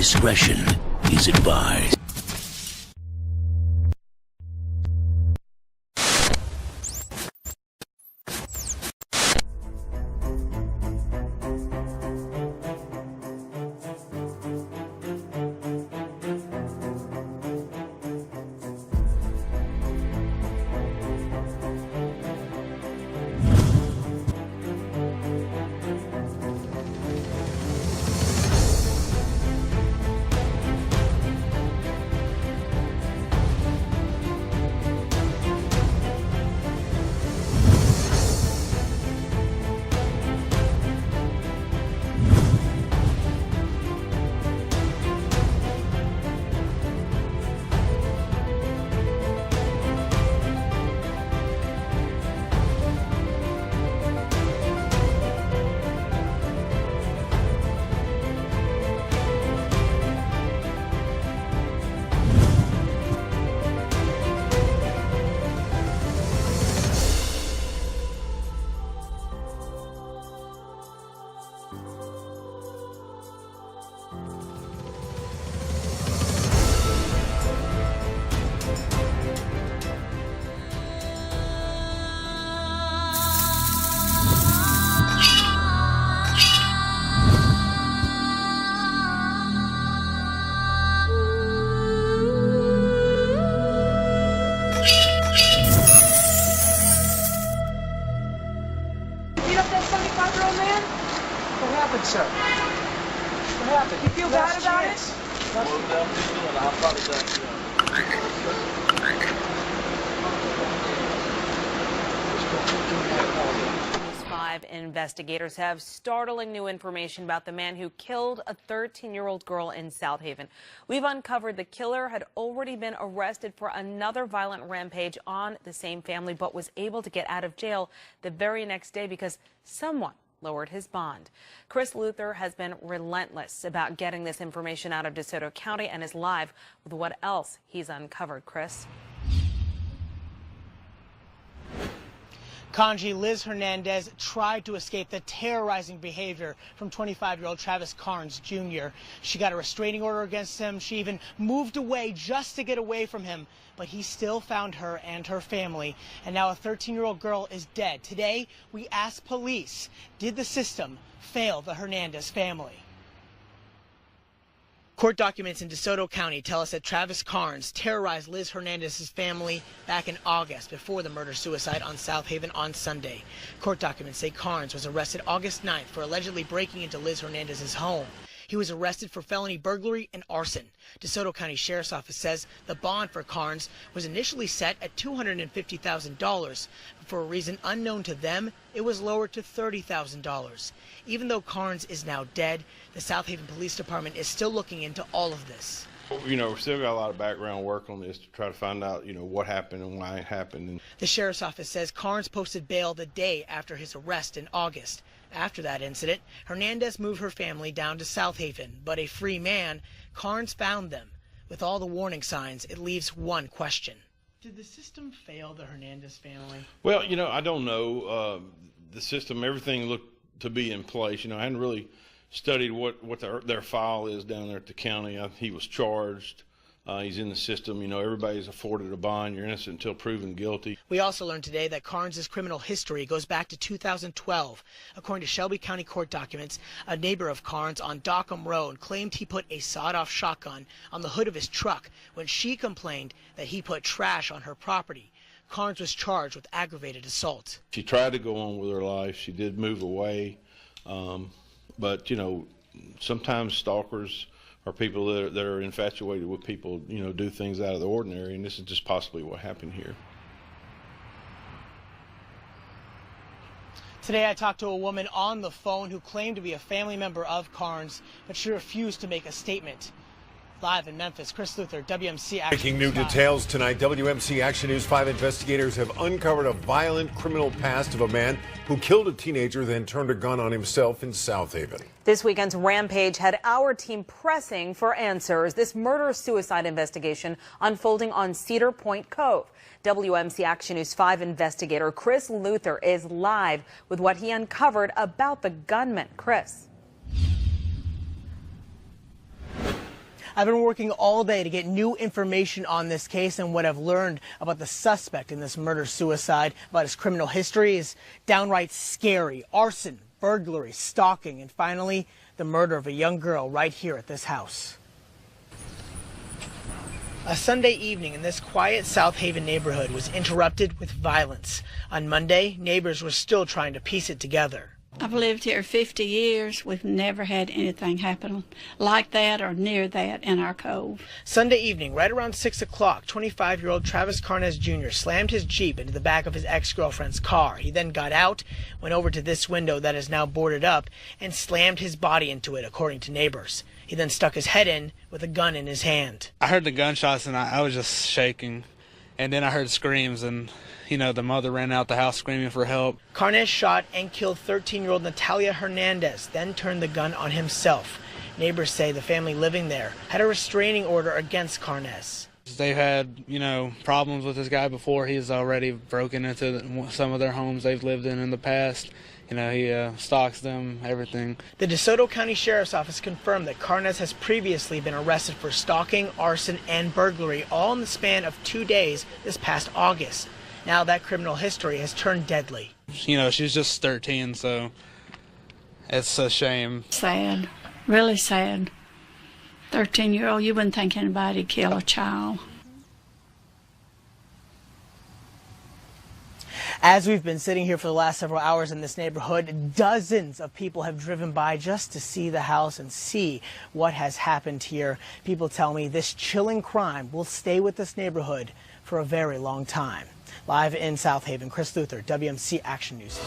Discretion is advised. Sir, what happened? You feel bad about it? I'll probably News 5 investigators have startling new information about the man who killed a 13-year-old girl in South Haven. We've uncovered the killer had already been arrested for another violent rampage on the same family, but was able to get out of jail the very next day because someone lowered his bond. Chris Luther has been relentless about getting this information out of DeSoto County and is live with what else he's uncovered. Chris. Conji Liz Hernandez tried to escape the terrorizing behavior from 25-year-old Travis Carnes Jr. She got a restraining order against him. She even moved away just to get away from him. But he still found her and her family. And now a 13-year-old girl is dead. Today, we asked police, did the system fail the Hernandez family? Court documents in DeSoto County tell us that Travis Carnes terrorized Liz Hernandez's family back in August before the murder-suicide on South Haven on Sunday. Court documents say Carnes was arrested August 9th for allegedly breaking into Liz Hernandez's home. He was arrested for felony burglary and arson. DeSoto County Sheriff's Office says the bond for Carnes was initially set at $250,000. For a reason unknown to them, it was lowered to $30,000. Even though Carnes is now dead, the South Haven Police Department is still looking into all of this. You know, we've still got a lot of background work on this to try to find out, what happened and why it happened. The Sheriff's Office says Carnes posted bail the day after his arrest in August. After that incident, Hernandez moved her family down to South Haven, but a free man, Carnes found them. With all the warning signs, it leaves one question. Did the system fail the Hernandez family? Well, I don't know. The system, everything looked to be in place. I hadn't really studied what their file is down there at the county. He was charged. He's in the system. Everybody's afforded a bond. You're innocent until proven guilty. We also learned today that Carnes' criminal history goes back to 2012. According to Shelby County court documents, a neighbor of Carnes on Dockham Road claimed he put a sawed-off shotgun on the hood of his truck when she complained that he put trash on her property. Carnes was charged with aggravated assault. She tried to go on with her life. She did move away. But, sometimes stalkers are people that are infatuated with people, do things out of the ordinary, and this is just possibly what happened here. Today I talked to a woman on the phone who claimed to be a family member of Carnes, but she refused to make a statement. Live in Memphis, Chris Luther, WMC Action Breaking new News 5. details tonight. WMC Action News 5 investigators have uncovered a violent criminal past of a man who killed a teenager, then turned a gun on himself in South Haven. This weekend's rampage had our team pressing for answers. This murder-suicide investigation unfolding on Cedar Point Cove. WMC Action News 5 investigator Chris Luther is live with what he uncovered about the gunman. Chris. I've been working all day to get new information on this case, and what I've learned about the suspect in this murder-suicide, about his criminal history, is downright scary. Arson, burglary, stalking, and finally, the murder of a young girl right here at this house. A Sunday evening in this quiet South Haven neighborhood was interrupted with violence. On Monday, neighbors were still trying to piece it together. I've lived here 50 years. We've never had anything happen like that or near that in our cove. Sunday evening, right around 6 o'clock, 25-year-old Travis Carnes Jr. slammed his Jeep into the back of his ex-girlfriend's car. He then got out, went over to this window that is now boarded up, and slammed his body into it, according to neighbors. He then stuck his head in with a gun in his hand. I heard the gunshots and I was just shaking. And then I heard screams and, the mother ran out the house screaming for help. Carnes shot and killed 13-year-old Natalia Hernandez, then turned the gun on himself. Neighbors say the family living there had a restraining order against Carnes. They've had, problems with this guy before. He's already broken into some of their homes they've lived in the past. He stalks them, everything. The DeSoto County Sheriff's Office confirmed that Carnes has previously been arrested for stalking, arson, and burglary, all in the span of 2 days this past August. Now that criminal history has turned deadly. She's just 13, so it's a shame. Sad, really sad. 13-year-old, you wouldn't think anybody'd kill a child. As we've been sitting here for the last several hours in this neighborhood, dozens of people have driven by just to see the house and see what has happened here. People tell me this chilling crime will stay with this neighborhood for a very long time. Live in South Haven, Chris Luther, WMC Action News.